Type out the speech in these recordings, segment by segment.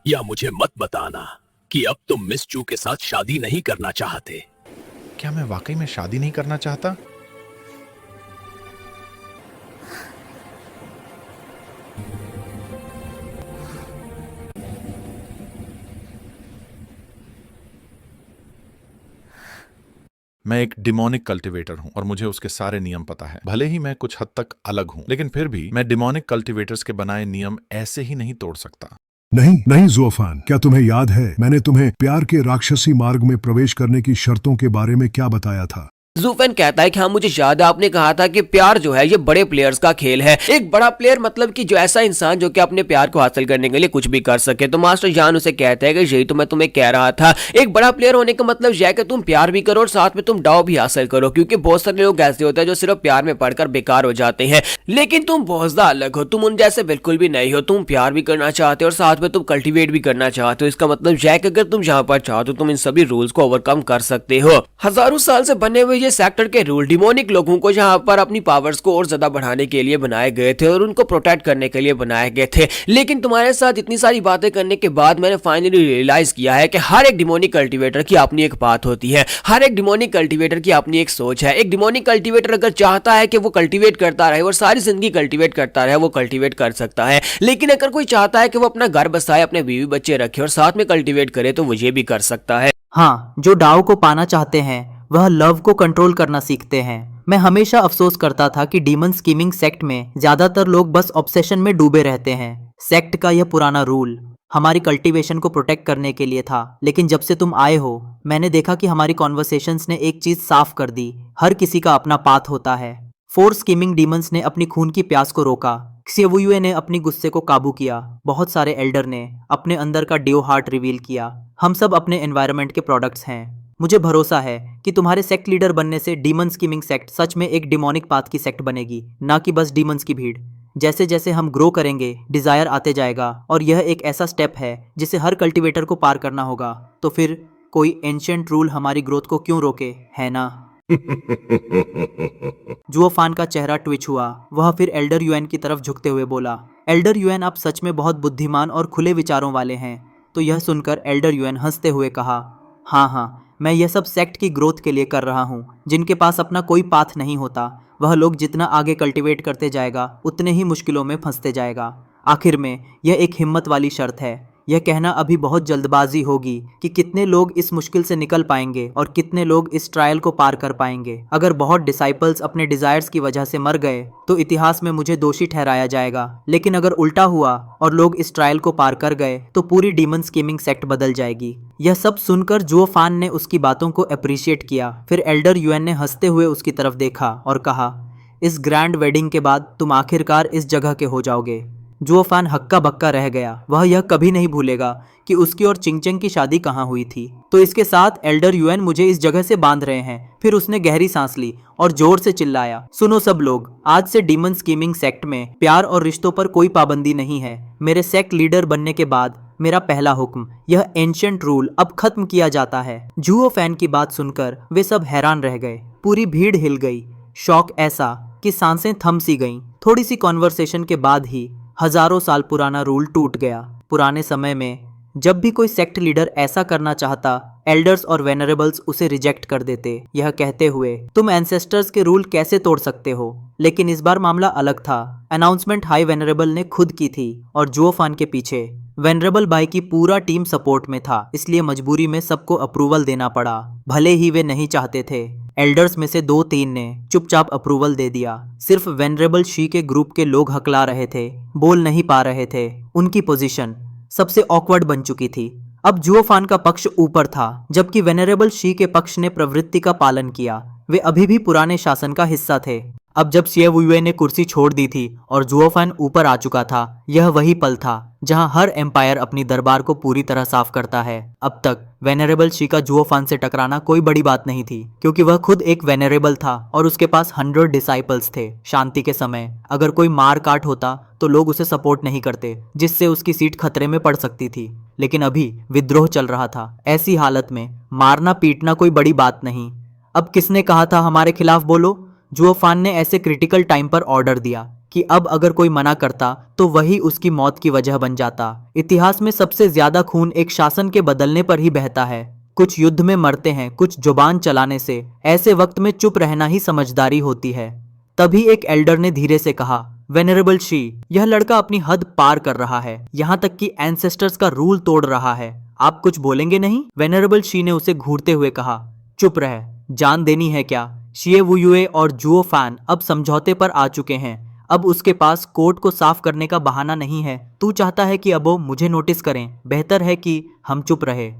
या मुझे मत बताना कि अब तुम मिस चू के साथ शादी नहीं करना चाहते। क्या मैं वाकई में शादी नहीं करना चाहता? मैं एक डिमोनिक कल्टीवेटर हूं और मुझे उसके सारे नियम पता है। भले ही मैं कुछ हद तक अलग हूं, लेकिन फिर भी मैं डिमोनिक कल्टीवेटर्स के बनाए नियम ऐसे ही नहीं तोड़ सकता। नहीं नहीं ज़ुअफ़ान, क्या तुम्हें याद है मैंने तुम्हें प्यार के राक्षसी मार्ग में प्रवेश करने की शर्तों के बारे में क्या बताया था? ज़ूफ़ेन कहता है कि हाँ मुझे याद है, आपने कहा था कि प्यार जो है ये बड़े प्लेयर्स का खेल है। एक बड़ा प्लेयर मतलब कि जो ऐसा इंसान जो कि अपने प्यार को हासिल करने के लिए कुछ भी कर सके। तो मास्टर जान उसे कहता है कि यही तो मैं तुम्हें कह रहा था, एक बड़ा प्लेयर होने का मतलब यह है कि तुम प्यार भी करो और साथ में तुम डाव भी हासिल करो, क्योंकि बहुत सारे लोग ऐसे होते हैं जो सिर्फ प्यार में पड़कर बेकार हो जाते हैं। लेकिन तुम बहुत ज्यादा अलग हो, तुम उन जैसे बिल्कुल भी नहीं हो। तुम प्यार भी करना चाहते हो और साथ में तुम कल्टीवेट भी करना चाहते हो। इसका मतलब यह है कि अगर तुम यहाँ पर चाहो तो तुम इन सभी रूल्स को ओवरकम कर सकते हो। हजारों साल से बने हुए ये सेक्टर के रूल डिमोनिक लोगों को यहाँ पर अपनी पावर्स को और ज्यादा बढ़ाने के लिए बनाए गए थे और उनको प्रोटेक्ट करने के लिए बनाए गए थे। लेकिन तुम्हारे साथ इतनी सारी बातें करने के बाद मैंने फाइनली रियलाइज किया है कि हर एक डिमोनिक कल्टीवेटर की अपनी एक बात होती है, हर एक डिमोनिक कल्टीवेटर की अपनी एक सोच है। एक डिमोनिक कल्टीवेटर अगर चाहता है कि वो कल्टीवेट करता रहे और सारी जिंदगी कल्टीवेट करता रहे, वो कल्टीवेट कर सकता है। लेकिन अगर कोई चाहता है कि वो अपना घर बसाए, अपने बीवी बच्चे रखे और साथ में कल्टीवेट करे, तो वो ये भी कर सकता है। हाँ, जो डाव को पाना चाहते हैं वह लव को कंट्रोल करना सीखते हैं। मैं हमेशा अफसोस करता था कि डीमन स्कीमिंग सेक्ट में ज्यादातर लोग बस ऑब्सेशन में डूबे रहते हैं। सेक्ट का यह पुराना रूल हमारी कल्टीवेशन को प्रोटेक्ट करने के लिए था, लेकिन जब से तुम आए हो मैंने देखा कि हमारी कॉन्वर्सेशंस ने एक चीज साफ कर दी, हर किसी का अपना पाथ होता है। 4 स्कीमिंग डीमंस ने अपनी खून की प्यास को रोका, क्सिवुयुए ने अपनी गुस्से को काबू किया, बहुत सारे एल्डर ने अपने अंदर का डियो हार्ट रिवील किया। हम सब अपने एनवायरनमेंट के प्रोडक्ट्स हैं। मुझे भरोसा है कि तुम्हारे सेक्ट लीडर बनने से डीमन स्कीमिंग सेक्ट सच में एक डिमोनिक पाथ की सेक्ट बनेगी, ना कि बस डीमंस की भीड़। जैसे जैसे हम ग्रो करेंगे डिजायर आते जाएगा और यह एक ऐसा स्टेप है जिसे हर कल्टीवेटर को पार करना होगा। तो फिर कोई एंशिएंट रूल हमारी ग्रोथ को क्यों रोके, है ना? जुओफान का चेहरा ट्विच हुआ। वह फिर एल्डर यूएन की तरफ झुकते हुए बोला, एल्डर यूएन आप सच में बहुत बुद्धिमान और खुले विचारों वाले हैं। तो यह सुनकर एल्डर यूएन हंसते हुए कहा, हाँ, मैं यह सब सेक्ट की ग्रोथ के लिए कर रहा हूँ। जिनके पास अपना कोई पाथ नहीं होता, वह लोग जितना आगे कल्टीवेट करते जाएगा उतने ही मुश्किलों में फंसते जाएगा। आखिर में यह एक हिम्मत वाली शर्त है। यह कहना अभी बहुत जल्दबाजी होगी कि कितने लोग इस मुश्किल से निकल पाएंगे और कितने लोग इस ट्रायल को पार कर पाएंगे। अगर बहुत डिसाइपल्स अपने डिजायर्स की वजह से मर गए तो इतिहास में मुझे दोषी ठहराया जाएगा, लेकिन अगर उल्टा हुआ और लोग इस ट्रायल को पार कर गए तो पूरी डीमन स्कीमिंग सेक्ट बदल जाएगी। यह सब सुनकर जुओफान ने उसकी बातों को अप्रिशिएट किया। फिर एल्डर यूएन ने हंसते हुए उसकी तरफ देखा और कहा, इस ग्रैंड वेडिंग के बाद तुम आखिरकार इस जगह के हो जाओगे। जुओफान हक्का बक्का रह गया। वह यह कभी नहीं भूलेगा कि उसकी और चिंगचेंग की शादी कहाँ हुई थी। तो इसके साथ एल्डर यूएन मुझे इस जगह से बांध रहे हैं। फिर उसने गहरी सांस ली और जोर से चिल्लाया, सुनो सब लोग, आज से डीमन स्कीमिंग सेक्ट में प्यार और रिश्तों पर कोई पाबंदी नहीं है। मेरे सेक्ट लीडर बनने के बाद मेरा पहला हुक्म, यह एंशिएंट रूल अब खत्म किया जाता है। जुओफैन की बात सुनकर वे सब हैरान रह गए। पूरी भीड़ हिल गई। शौक ऐसा कि सांसें थम सी गईं। थोड़ी सी कॉन्वर्सेशन के बाद ही हजारों साल पुराना रूल टूट गया। पुराने समय में जब भी कोई सेक्ट लीडर ऐसा करना चाहता, एल्डर्स और वेनरेबल्स उसे रिजेक्ट कर देते, यह कहते हुए, तुम एंसेस्टर्स के रूल कैसे तोड़ सकते हो। लेकिन इस बार मामला अलग था। अनाउंसमेंट हाई वेनरेबल ने खुद की थी और जुओफान के पीछे वेनरेबल भाई की पूरा टीम सपोर्ट में था, इसलिए मजबूरी में सबको अप्रूवल देना पड़ा, भले ही वे नहीं चाहते थे। एल्डर्स में से 2-3 ने चुपचाप अप्रूवल दे दिया। सिर्फ वेनरेबल शी के ग्रुप के लोग हकला रहे थे, बोल नहीं पा रहे थे। उनकी पोजीशन सबसे ऑकवर्ड बन चुकी थी। अब जुओफान का पक्ष ऊपर था, जबकि वेनरेबल शी के पक्ष ने प्रवृत्ति का पालन किया। वे अभी भी पुराने शासन का हिस्सा थे। अब जब सिएवुए ने कुर्सी छोड़ दी थी और जुओफान ऊपर आ चुका था, यह वही पल था जहां हर एम्पायर अपनी दरबार को पूरी तरह साफ करता है। अब तक वेनरेबल शी का जुओफान से टकराना कोई बड़ी बात नहीं थी, क्योंकि वह खुद एक वेनरेबल था और उसके पास 100 डिसाइपल्स थे। शांति के समय अगर कोई मार काट होता तो लोग उसे सपोर्ट नहीं करते, जिससे उसकी सीट खतरे में पड़ सकती थी। लेकिन अभी विद्रोह चल रहा था। ऐसी हालत में मारना पीटना कोई बड़ी बात नहीं। अब किसने कहा था हमारे खिलाफ बोलो? जुओफान ने ऐसे क्रिटिकल टाइम पर ऑर्डर दिया। कि अब अगर कोई मना करता तो वही उसकी मौत की वजह बन जाता। इतिहास में सबसे ज्यादा खून एक शासन के बदलने पर ही बहता है। कुछ युद्ध में मरते हैं, कुछ जुबान चलाने से। ऐसे वक्त में चुप रहना ही समझदारी होती है। तभी एक एल्डर ने धीरे से कहा, वेनरेबल शी, यह लड़का अपनी हद पार कर रहा है, यहाँ तक कि एंसेस्टर्स का रूल तोड़ रहा है। आप कुछ बोलेंगे नहीं? वेनरेबल शी ने उसे घूरते हुए कहा, चुप रह, जान देनी है क्या? शिए वुयुए और जुओ फैन अब समझौते पर आ चुके हैं। अब उसके पास कोर्ट को साफ करने का बहाना नहीं है। तू चाहता है कि अब वो मुझे नोटिस करें, बेहतर है कि हम चुप रहे।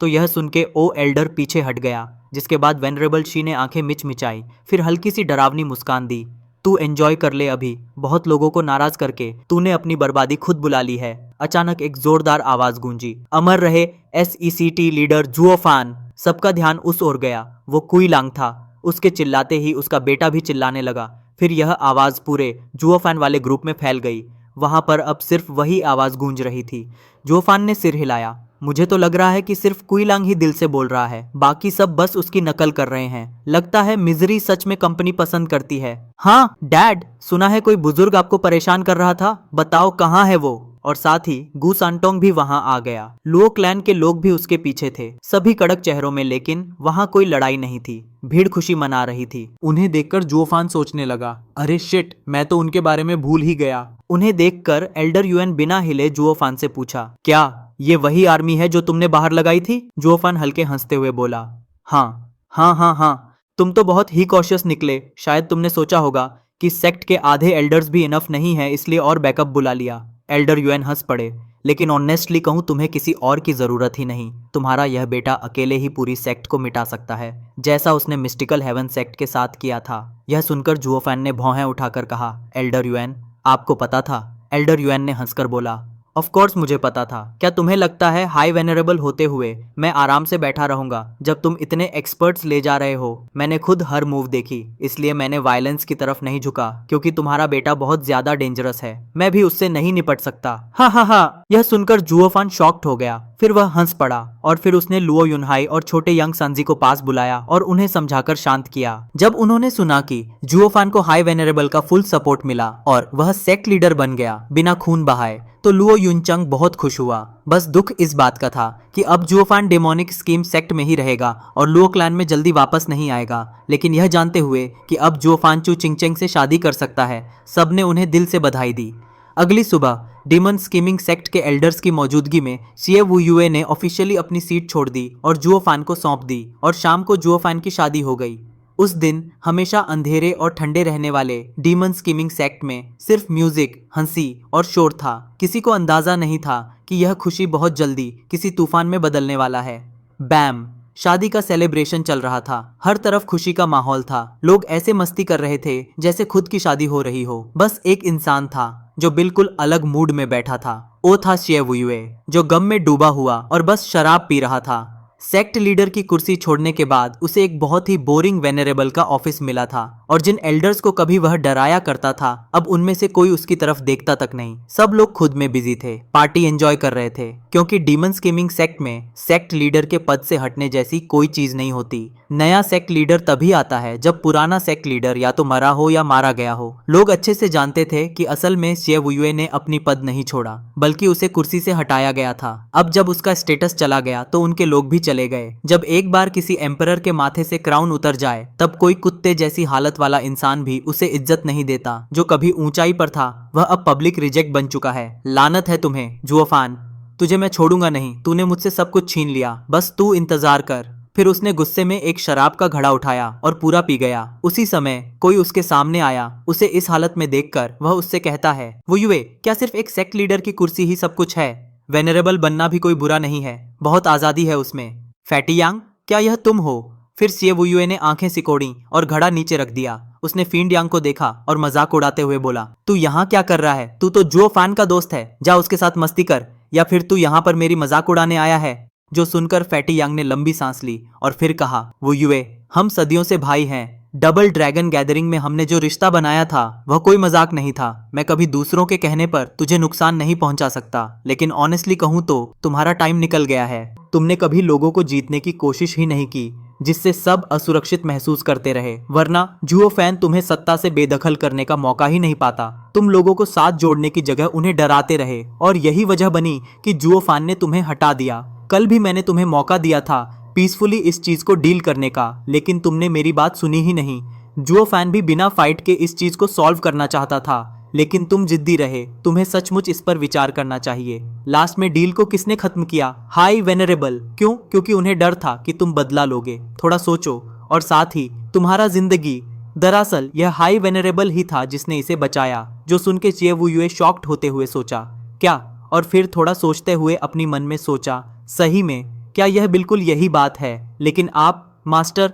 तो यह सुन के ओ एल्डर पीछे हट गया, जिसके बाद वेनरेबल शी ने आंखें मिचमिचाई, फिर हल्की सी डरावनी मुस्कान दी। तू एंजॉय कर ले, अभी बहुत लोगों को नाराज करके तूने अपनी बर्बादी खुद बुला ली है। अचानक एक जोरदार आवाज गूंजी, अमर रहे SECT लीडर जुओ फैन। सबका ध्यान उस ओर गया। वो कुई लांग था। उसके चिल्लाते ही उसका बेटा भी चिल्लाने लगा। फिर यह आवाज पूरे जुओ फैन वाले ग्रुप में फैल गई। वहां पर अब सिर्फ वही आवाज गूंज रही थी। जुओ फैन ने सिर हिलाया। मुझे तो लग रहा है कि सिर्फ कुई लांग ही दिल से बोल रहा है, बाकी सब बस उसकी नकल कर रहे हैं। लगता है मिजरी सच में कंपनी पसंद करती है। हाँ डैड, सुना है कोई बुजुर्ग आपको परेशान कर रहा था, बताओ कहाँ है वो? और साथ ही गू सांटोंग भी वहां आ गया। लुओ क्लैन के लोग भी उसके पीछे थे, सभी कड़क चेहरों में, लेकिन वहां कोई लड़ाई नहीं थी। भीड़ खुशी मना रही थी। उन्हें देखकर जुओ फैन सोचने लगा, अरे शिट, मैं तो उनके बारे में भूल ही गया। उन्हें देखकर एल्डर युएन बिना हिले जुओ फैन से पूछा, क्या ये वही आर्मी है जो तुमने बाहर लगाई थी? जुओ फैन हल्के हंसते हुए बोला, हाँ हाँ हाँ हाँ, तुम तो बहुत ही कॉशियस निकले। शायद तुमने सोचा होगा कि सेक्ट के आधे एल्डर्स भी इनफ नहीं है, इसलिए और बैकअप बुला लिया। एल्डर युएन हंस पड़े, लेकिन ऑनेस्टली कहूँ तुम्हें किसी और की जरूरत ही नहीं। तुम्हारा यह बेटा अकेले ही पूरी सेक्ट को मिटा सकता है, जैसा उसने मिस्टिकल हेवन सेक्ट के साथ किया था। यह सुनकर जुओ फैन ने भौहें उठाकर कहा, एल्डर युएन, आपको पता था? एल्डर युएन ने हंसकर बोला, ऑफ कोर्स मुझे पता था। क्या तुम्हें लगता है हाई वेनरेबल होते हुए मैं आराम से बैठा रहूंगा जब तुम इतने एक्सपर्ट्स ले जा रहे हो? मैंने खुद हर मूव देखी, इसलिए मैंने वायलेंस की तरफ नहीं झुका, क्योंकि तुम्हारा बेटा बहुत ज्यादा डेंजरस है। मैं भी उससे नहीं निपट सकता। हा हा हा। यह सुनकर जुओ फैन शॉक्ड हो गया। फिर वह हंस पड़ा और फिर उसने लुओ युनहाई और छोटे यंग संजी को पास बुलाया और उन्हें समझाकर शांत किया। जब उन्होंने सुना कि जुओ फैन को हाई वेनरेबल का फुल सपोर्ट मिला और वह सेक्ट लीडर बन गया बिना खून बहाए, तो लुओ युनचंग बहुत खुश हुआ। बस दुख इस बात का था कि अब जुओ फैन डेमोनिक स्कीम सेक्ट में ही रहेगा और लुओ क्लैन में जल्दी वापस नहीं आएगा। लेकिन यह जानते हुए कि अब जुओ फैन चू चिंगचेंग से शादी कर सकता है, सबने उन्हें दिल से बधाई दी। अगली सुबह डीमन स्कीमिंग सेक्ट के एल्डर्स की मौजूदगी में शिए वुयुए ने ऑफिशियली अपनी सीट छोड़ दी और जुओ फैन को सौंप दी, और शाम को जुओ फैन की शादी हो गई। उस दिन हमेशा अंधेरे और ठंडे रहने वाले डीमन स्कीमिंग सेक्ट में सिर्फ म्यूजिक, हंसी और शोर था। किसी को अंदाजा नहीं था कि यह खुशी बहुत जल्दी किसी तूफान में बदलने वाला है। बैम, शादी का सेलिब्रेशन चल रहा था। हर तरफ खुशी का माहौल था। लोग ऐसे मस्ती कर रहे थे जैसे खुद की शादी हो रही हो। बस एक इंसान था जो बिल्कुल अलग मूड में बैठा था। वो था शिए वुयुए, जो गम में डूबा हुआ और बस शराब पी रहा था। सेक्ट लीडर की कुर्सी छोड़ने के बाद उसे एक बहुत ही बोरिंग वेनरेबल का ऑफिस मिला था, और जिन एल्डर्स को कभी वह डराया करता था अब उनमें से कोई उसकी तरफ देखता तक नहीं। सब लोग खुद में बिजी थे, पार्टी एंजॉय कर रहे थे, क्योंकि डीमन स्कीमिंग सेक्ट में सेक्ट लीडर के पद से हटने जैसी कोई चीज नहीं होती। नया सेक्ट लीडर तभी आता है जब पुराना सेक्ट लीडर या तो मरा हो या मारा गया हो। लोग अच्छे से जानते थे कि असल में शिए वुयुए ने अपनी पद नहीं छोड़ा, बल्कि उसे कुर्सी से हटाया गया था। अब जब उसका स्टेटस चला गया तो उनके लोग भी चले गए। जब एक बार किसी एम्परर के माथे से क्राउन उतर जाए तब कोई कुत्ते जैसी हालत वाला इंसान भी उसे इज्जत नहीं देता। जो कभी ऊंचाई पर था वह अब पब्लिक रिजेक्ट बन चुका है। लानत है तुम्हें जुओ फैन, तुझे मैं छोड़ूंगा नहीं। तूने मुझसे सब कुछ छीन लिया, बस तू इंतजार कर। फिर उसने गुस्से में एक शराब का घड़ा उठाया और पूरा पी गया। उसी समय कोई उसके सामने आया। उसे इस हालत में देखकर वह उससे कहता है, वुयुए, क्या सिर्फ एक सेक्ट लीडर की कुर्सी ही सब कुछ है? वेनरेबल बनना भी कोई बुरा नहीं है, बहुत आजादी है उसमें। फैटी यांग, क्या यह तुम हो? फिर शिए वुयुए ने आंखें सिकोड़ी और घड़ा नीचे रख दिया। उसने फींड यांग को देखा और मजाक उड़ाते हुए बोला, तू यहाँ क्या कर रहा है? तू तो जुओ फैन का दोस्त है, जा उसके साथ मस्ती कर, या फिर तू यहाँ पर मेरी मजाक उड़ाने आया है? जो सुनकर फैटी यांग ने लंबी सांस ली और फिर कहा, वुयुए, हम सदियों से भाई हैं। डबल ड्रैगन गैदरिंग में हमने जो रिश्ता बनाया था वह कोई मजाक नहीं था। मैं कभी दूसरों के कहने पर तुझे नुकसान नहीं पहुंचा सकता, लेकिन ऑनेस्टली कहूं तो तुम्हारा टाइम निकल गया है। तुमने कभी लोगों को जीतने की कोशिश ही नहीं की। जिससे सब असुरक्षित महसूस करते रहे। वरना जुओ फैन तुम्हें सत्ता से बेदखल करने का मौका ही नहीं पाता। तुम लोगों को साथ जोड़ने की जगह उन्हें डराते रहे और यही वजह बनी कि जुओ फैन ने तुम्हें हटा दिया। कल भी मैंने तुम्हें मौका दिया था पीसफुली इस चीज को डील करने का, लेकिन तुमने मेरी बात सुनी ही नहीं। जुओ फैन भी बिना फाइट के इस चीज को सॉल्व करना चाहता था, लेकिन तुम जिद्दी रहे। तुम्हें सचमुच इस पर विचार करना चाहिए। लास्ट में डील को किसने खत्म किया? High venerable. क्यों? क्योंकि उन्हें डर था कि तुम बदला लोगे। थोड़ा सोचो। और साथ ही तुम्हारा जिंदगी, दरअसल यह हाई वेनरेबल ही था जिसने इसे बचाया। जो सुन के चिए वुयुए शॉक्ड होते हुए सोचा, क्या? और फिर थोड़ा सोचते हुए अपनी मन में सोचा, सही में क्या यह बिल्कुल यही बात है? लेकिन आप मास्टर।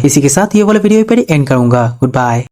इसी के साथ ये वाला वीडियो पे एंड करूंगा। Good bye.